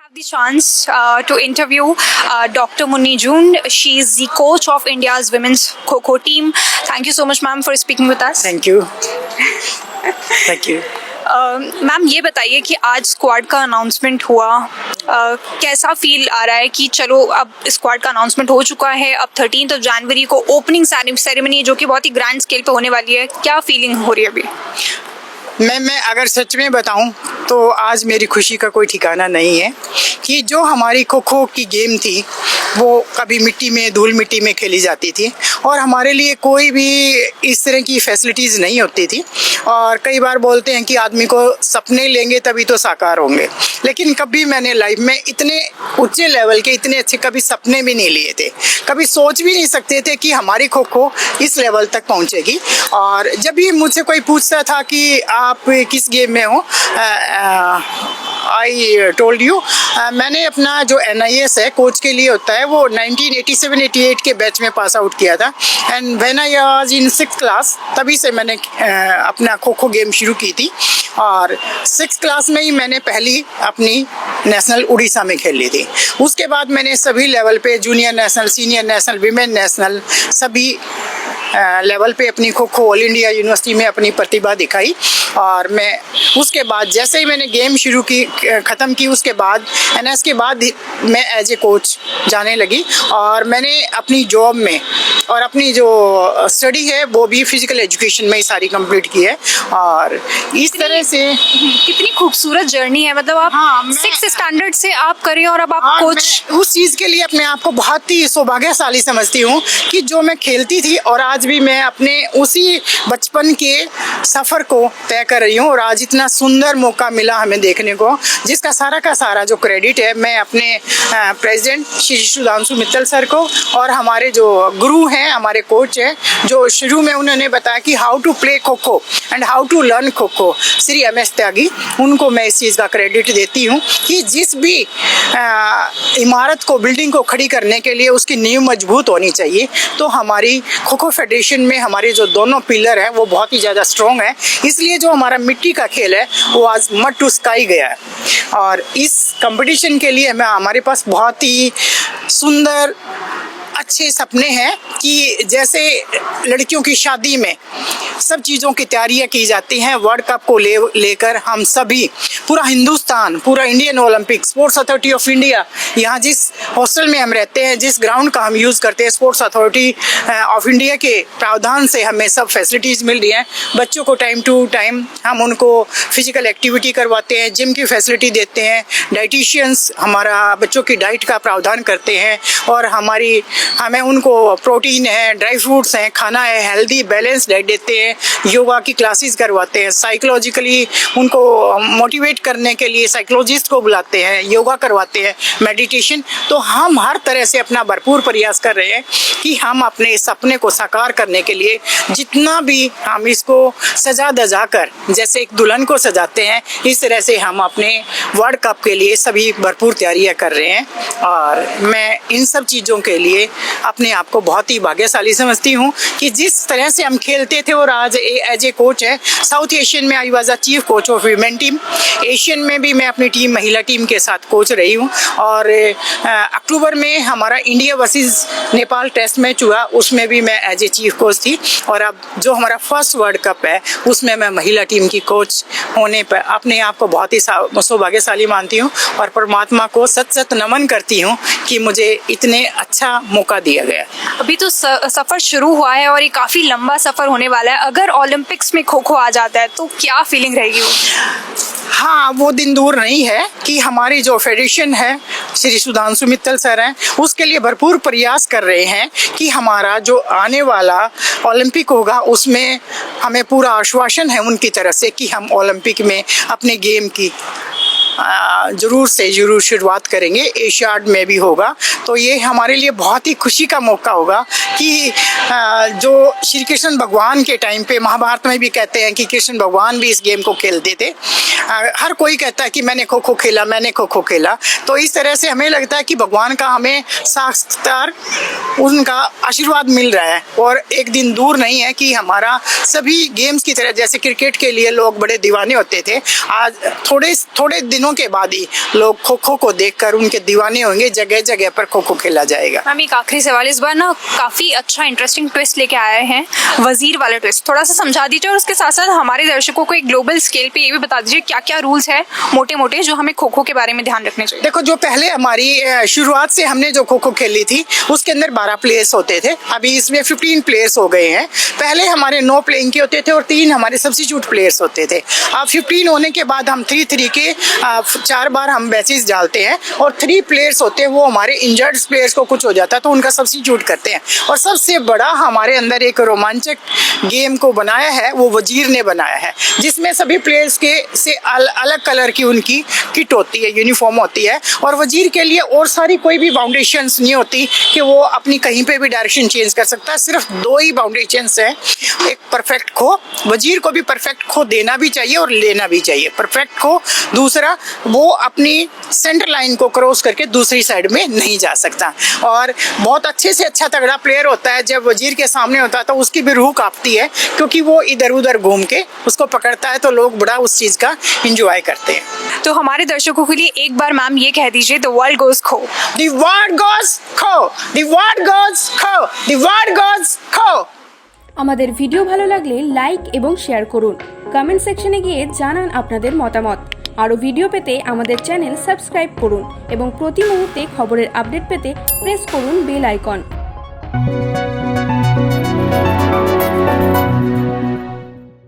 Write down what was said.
have the chance to interview Dr. Munni June. She is the coach of India's women's Kho team. Thank you so much, ma'am, for speaking with us. Thank you thank you. Ma'am ये बताइए कि आज squad का announcement हुआ, कैसा feel आ रहा है कि चलो अब स्क्वाड का अनाउंसमेंट हो चुका है, अब 13 जनवरी को ओपनिंग सेरेमनी जो कि बहुत ही ग्रैंड स्केल पे होने वाली है, क्या फीलिंग हो रही है अभी? मैं अगर सच में बताऊं तो आज मेरी खुशी का कोई ठिकाना नहीं है कि जो हमारी खो खो की गेम थी वो कभी मिट्टी में धूल मिट्टी में खेली जाती थी और हमारे लिए कोई भी इस तरह की फैसिलिटीज़ नहीं होती थी। और कई बार बोलते हैं कि आदमी को सपने लेंगे तभी तो साकार होंगे, लेकिन कभी मैंने लाइफ में इतने ऊंचे लेवल के इतने अच्छे कभी सपने भी नहीं लिए थे, कभी सोच भी नहीं सकते थे कि हमारी खो खो इस लेवल तक पहुंचेगी। और जब भी मुझसे कोई पूछता था कि आप किस गेम में हो, आई टोल्ड यू मैंने अपना जो NIS है कोच के लिए होता है वो 1987-88 के बैच में पास आउट किया था। And when I was in 6th class तभी से मैंने अपना खो खो गेम शुरू की थी और 6th क्लास में ही मैंने पहली अपनी नेशनल उड़ीसा में खेल ली थी। उसके बाद मैंने सभी लेवल पे junior national, senior national, women national सभी लेवल पे अपनी kho kho all India university में अपनी प्रतिभा दिखाई। और मैं उसके बाद जैसे ही मैंने गेम शुरू की ख़त्म की उसके बाद NS के बाद मैं एज ए कोच जाने लगी और मैंने अपनी जॉब में और अपनी जो स्टडी है वो भी फिजिकल एजुकेशन में ही सारी कंप्लीट की है। और इस तरह से कितनी खूबसूरत जर्नी है, मतलब आप 6th स्टैंडर्ड से आप करें और अब आप कोच। उस चीज़ के लिए अपने आप को बहुत ही सौभाग्यशाली समझती हूँ कि जो मैं खेलती थी और आज भी मैं अपने उसी बचपन के सफ़र को तय कर रही हूँ। और आज इतना सुंदर मौका मिला हमें देखने को, जिसका सारा का सारा जो क्रेडिट है मैं अपने प्रेसिडेंट श्री सुधांशु मित्तल सर को और हमारे जो गुरु हैं, हमारे कोच हैं, जो शुरू में उन्होंने बताया कि how to play kho kho and how to learn kho kho, Shri MS त्यागी, उनको मैं इस चीज़ का क्रेडिट देती हूँ कि जिस भी इमारत को, बिल्डिंग को खड़ी करने के लिए उसकी नींव मजबूत होनी चाहिए। तो हमारी खो खो फेडरेशन में हमारे जो दोनों पिलर हैं वो बहुत ही ज़्यादा स्ट्रॉन्ग है, इसलिए जो हमारा मिट्टी का खेल है वो आज मड टू स्काई गया है। और इस कंपटीशन के लिए हमारे पास बहुत ही सुंदर अच्छे सपने हैं कि जैसे लड़कियों की शादी में सब चीज़ों की तैयारियां की जाती हैं, वर्ल्ड कप को लेकर हम सभी पूरा हिंदुस्तान, पूरा Indian Olympic sports authority of India, यहाँ जिस हॉस्टल में हम रहते हैं, जिस ग्राउंड का हम यूज़ करते हैं, स्पोर्ट्स अथॉरिटी ऑफ इंडिया के प्रावधान से हमें सब फैसिलिटीज़ मिल रही हैं। बच्चों को टाइम टू टाइम हम उनको फिजिकल एक्टिविटी करवाते हैं, जिम की फैसिलिटी देते हैं, डाइटिशियंस हमारा बच्चों की डाइट का प्रावधान करते हैं और हमें उनको प्रोटीन है, ड्राई फ्रूट्स हैं, खाना है, हेल्दी बैलेंस डाइट देते हैं, योगा की क्लासेस करवाते हैं, साइकोलॉजिकली उनको मोटिवेट करने के लिए साइकोलॉजिस्ट को बुलाते हैं, योगा करवाते हैं, मेडिटेशन। तो हम हर तरह से अपना भरपूर प्रयास कर रहे हैं कि हम अपने सपने को साकार करने के लिए जितना भी हम इसको सजा धजा कर जैसे एक दुल्हन को सजाते हैं, इस तरह से हम अपने वर्ल्ड कप के लिए सभी भरपूर तैयारियां कर रहे हैं। और मैं इन सब चीज़ों के लिए अपने आप को बहुत ही भाग्यशाली समझती हूँ कि जिस तरह से हम खेलते थे और आज एज ए कोच है। साउथ एशियन में I was a chief coach of women team, Asian में भी मैं अपनी टीम महिला टीम के साथ कोच रही हूँ। और अक्टूबर में हमारा India versus Nepal test match हुआ, उसमें भी मैं एज ए चीफ कोच थी। और अब जो हमारा फर्स्ट वर्ल्ड कप है उसमें मैं महिला टीम की कोच होने पर अपने आप को बहुत ही सौभाग्यशाली मानती हूँ और परमात्मा को सत सत नमन करती हूँ कि मुझे इतने अच्छा मौका दिया गया। अभी तो सफ़र शुरू हुआ है और ये काफ़ी लंबा सफ़र होने वाला है। अगर ओलंपिक्स में खो खो आ जाता है तो क्या फीलिंग रहेगी? हाँ, वो दिन दूर नहीं है कि हमारी जो फेडरेशन है, श्री सुधांशु मित्तल सर हैं, उसके लिए भरपूर प्रयास कर रहे हैं कि हमारा जो आने वाला ओलंपिक होगा उसमें हमें पूरा आश्वासन है उनकी तरफ से कि हम ओलंपिक में अपने गेम की ज़रूर से ज़रूर शुरुआत करेंगे। एशियाड में भी होगा तो ये हमारे लिए बहुत ही खुशी का मौका होगा कि जो श्री कृष्ण भगवान के टाइम पे महाभारत में भी कहते हैं कि कृष्ण भगवान भी इस गेम को खेलते थे। हर कोई कहता है कि मैंने खो खो खेला, मैंने खो खो खेला। तो इस तरह से हमें लगता है कि भगवान का हमें साक्षात्कार उनका आशीर्वाद मिल रहा है और एक दिन दूर नहीं है कि हमारा सभी गेम्स की तरह, जैसे क्रिकेट के लिए लोग बड़े दीवाने होते थे, आज थोड़े दिनों दोनों के बाद ही लोग खो खो को देखकर उनके दीवाने होंगे। जगह जगह पर खो खो खेला जाएगा। मैम एक आखिरी सवाल, इस बार ना काफी अच्छा इंटरेस्टिंग ट्विस्ट लेके आए हैं, वजीर वाला ट्विस्ट, थोड़ा सा समझा दीजिए और उसके साथ साथ हमारे दर्शकों को एक ग्लोबल स्केल पे ये भी बता दीजिए क्या क्या रूल्स है मोटे मोटे जो हमें खो खो के बारे में ध्यान रखने चाहिए। देखो, जो पहले हमारी शुरुआत से हमने जो खो खो खेली थी उसके अंदर 12 प्लेयर्स होते थे, अभी इसमें 15 प्लेयर्स हो गए हैं। पहले हमारे 9 प्लेइंग के होते थे और 3 हमारे सब्स्टिट्यूट प्लेयर्स होते थे। अब 15 होने के बाद हम 3-3 के 4 बार हम मैचेस डालते हैं और 3 प्लेयर्स होते हैं वो हमारे इंजर्ड प्लेयर्स को कुछ हो जाता है तो उनका सब्स्टिट्यूट करते हैं। और सबसे बड़ा हमारे अंदर एक रोमांचक गेम को बनाया है वो वजीर ने बनाया है, जिसमें सभी प्लेयर्स के से अलग कलर की उनकी किट होती है, यूनिफॉर्म होती है। और वजीर के लिए और सारी कोई भी बाउंडेशंस नहीं होती कि वो अपनी कहीं पे भी डायरेक्शन चेंज कर सकता है। सिर्फ 2 ही बाउंडेशंस हैं, एक परफेक्ट खो, वजीर को भी परफेक्ट खो देना भी चाहिए और लेना भी चाहिए, परफेक्ट खो। दूसरा, वो अपनी सेंटर लाइन को क्रॉस करके दूसरी साइड में नहीं जा सकता। और बहुत अच्छे से अच्छा तगड़ा प्लेयर होता है जब वजीर के सामने होता है तो उसकी भी रूह कांपती है, क्योंकि वो इधर उधर घूम के उसको पकड़ता है तो लोग बड़ा उस चीज का एंजॉय करते हैं। तो हमारे दर्शकों के लिए एक बार मैम ये कह दीजिए, द वर्ल्ड गोज खो। The world goes खो, the world goes खो, the world goes খো। আমাদের ভিডিও ভালো লাগলে লাইক এবং শেয়ার করুন, কমেন্ট সেকশনে গিয়ে জানান আপনাদের মতামত। আরও ভিডিও পেতে আমাদের চ্যানেল সাবস্ক্রাইব করুন এবং প্রতি মুহূর্তে খবরের আপডেট পেতে প্রেস করুন বেল আইকন।